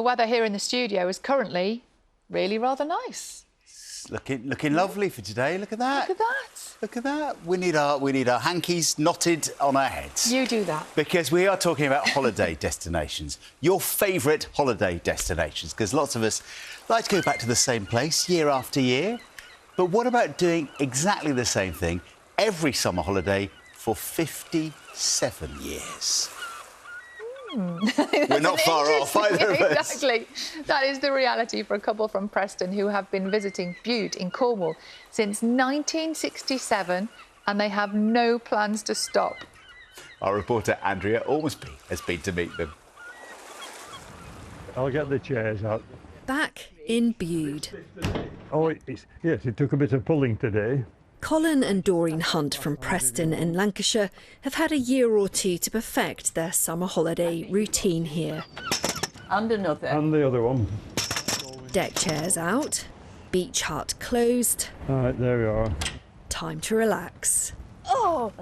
the weather here in the studio is currently really rather nice. It's looking lovely for today. Look at that. Look at that. Look at that. We need our hankies knotted on our heads. You do that. Because we are talking about holiday destinations. Your favourite holiday destinations, because lots of us like to go back to the same place year after year. But what about doing exactly the same thing every summer holiday for 57 years? We're not far off, either of us. Exactly. That is the reality for a couple from Preston who have been visiting Bude in Cornwall since 1967 and they have no plans to stop. Our reporter Andrea Ormsby has been to meet them. I'll get the chairs out. Back in Bude. Oh, yes, it took a bit of pulling today. Colin and Doreen Hunt from Preston in Lancashire have had a year or two to perfect their summer holiday routine here. And another. And the other one. Deck chairs out, beach hut closed. All right, there we are. Time to relax. Oh,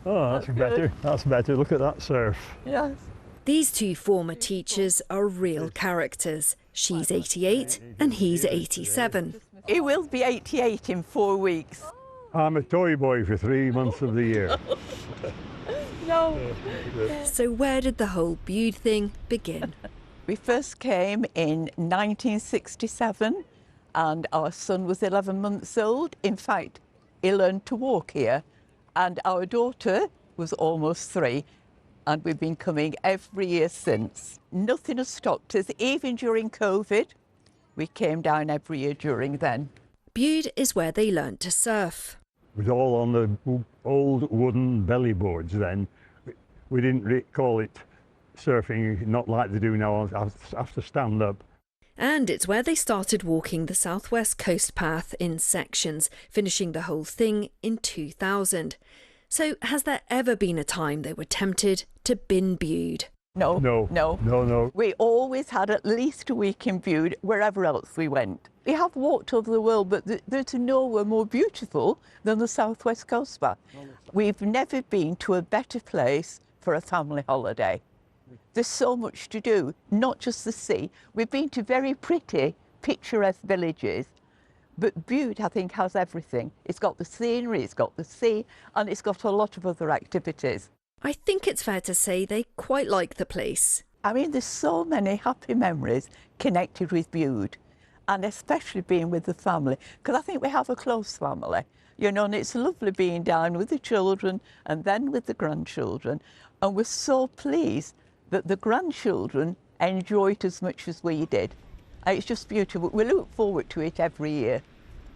That's better. That's better. Look at that surf. yes. These two former teachers are real characters. She's 88 and he's 87. He will be 88 in 4 weeks. I'm a toy boy for 3 months of the year. No. So where did the whole Bude thing begin? We first came in 1967 and our son was 11 months old. In fact, he learned to walk here. And our daughter was almost 3. And we've been coming every year since. Nothing has stopped us, even during COVID. We came down every year during then. Bude is where they learnt to surf. It was all on the old wooden belly boards then. We didn't call it surfing, not like they do now. I have to stand up. And it's where they started walking the southwest coast path in sections, finishing the whole thing in 2000. So has there ever been a time they were tempted to bin Bude? No. No. We always had at least a week in Bude, wherever else we went. We have walked over the world, but there's nowhere more beautiful than the southwest coast path. We've never been to a better place for a family holiday. There's so much to do, not just the sea. We've been to very pretty, picturesque villages, but Bude, I think, has everything. It's got the scenery, it's got the sea, and it's got a lot of other activities. I think it's fair to say they quite like the place. I mean, there's so many happy memories connected with Bude, and especially being with the family, because I think we have a close family, you know, and it's lovely being down with the children and then with the grandchildren. And we're so pleased that the grandchildren enjoy it as much as we did. And it's just beautiful. We look forward to it every year.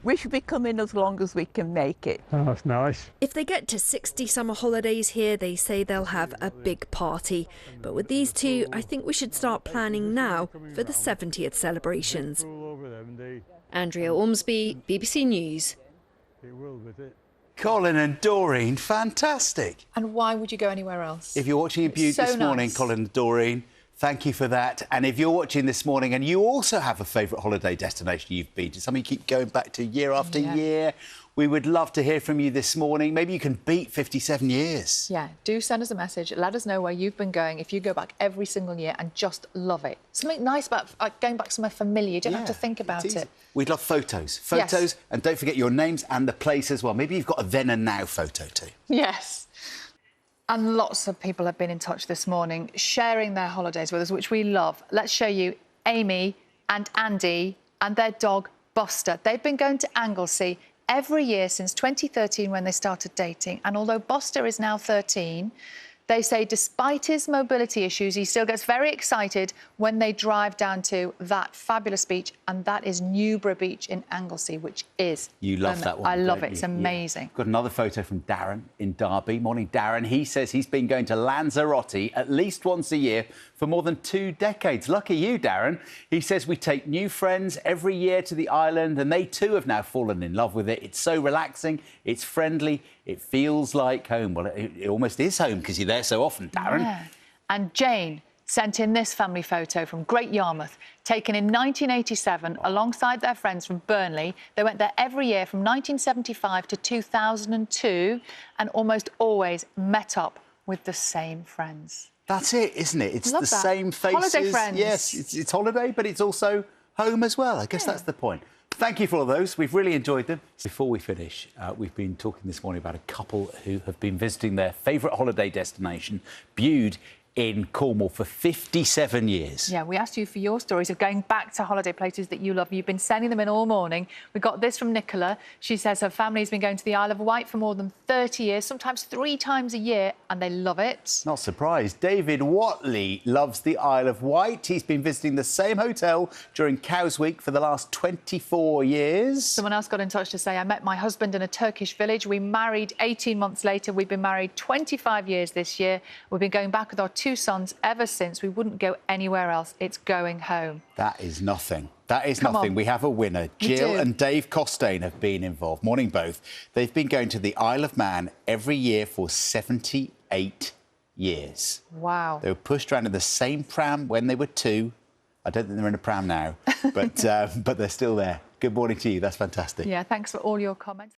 We should be coming as long as we can make it. Oh, that's nice. If they get to 60 summer holidays here, they say they'll have a big party. But with these two, I think we should start planning now for the 70th celebrations. Andrea Ormsby, BBC News. Colin and Doreen, fantastic. And why would you go anywhere else? If you're watching in Bude So this morning, nice. Colin and Doreen, thank you for that. And if you're watching this morning and you also have a favourite holiday destination you've been to, something you keep going back to year after year, we would love to hear from you this morning. Maybe you can beat 57 years. Yeah, do send us a message. Let us know where you've been going if you go back every single year and just love it. Something nice about going back somewhere familiar. You don't have to think about it. We'd love photos. Yes. And don't forget your names and the place as well. Maybe you've got a then and now photo too. Yes. And lots of people have been in touch this morning, sharing their holidays with us, which we love. Let's show you Amy and Andy and their dog, Buster. They've been going to Anglesey every year since 2013 when they started dating. And although Buster is now 13, they say despite his mobility issues, he still gets very excited when they drive down to that fabulous beach, and that is Newborough Beach in Anglesey, which is... You love that one, I love don't it. It's you? amazing. Yeah. Got another photo from Darren in Derby. Morning, Darren. He says he's been going to Lanzarote at least once a year for more than 2 decades. Lucky you, Darren. He says we take new friends every year to the island, and they too have now fallen in love with it. It's so relaxing, it's friendly, it feels like home. Well, it almost is home because you're there so often, Darren. Yeah. And Jane sent in this family photo from Great Yarmouth, taken in 1987 alongside their friends from Burnley. They went there every year from 1975 to 2002 and almost always met up with the same friends. That's it, isn't it? It's Love the that. same faces. Holiday friends. Yes, it's holiday, but it's also home as well. I guess that's the point. Thank you for all those. We've really enjoyed them. Before we finish, we've been talking this morning about a couple who have been visiting their favourite holiday destination, Bude, in Cornwall for 57 years. Yeah, we asked you for your stories of going back to holiday places that you love. You've been sending them in all morning. We got this from Nicola. She says her family's been going to the Isle of Wight for more than 30 years, sometimes 3 times a year, and they love it. Not surprised. David Watley loves the Isle of Wight. He's been visiting the same hotel during Cows Week for the last 24 years. Someone else got in touch to say, I met my husband in a Turkish village. We married 18 months later. We've been married 25 years this year. We've been going back with our 2 sons ever since. We wouldn't go anywhere else. It's going home. That is nothing. That is Come nothing. on. We have a winner. We Jill do. and Dave Costain have been involved. Morning, both. They've been going to the Isle of Man every year for 78 years. Wow. They were pushed around in the same pram when they were 2. I don't think they're in a pram now, but they're still there. Good morning to you. That's fantastic. Yeah, thanks for all your comments.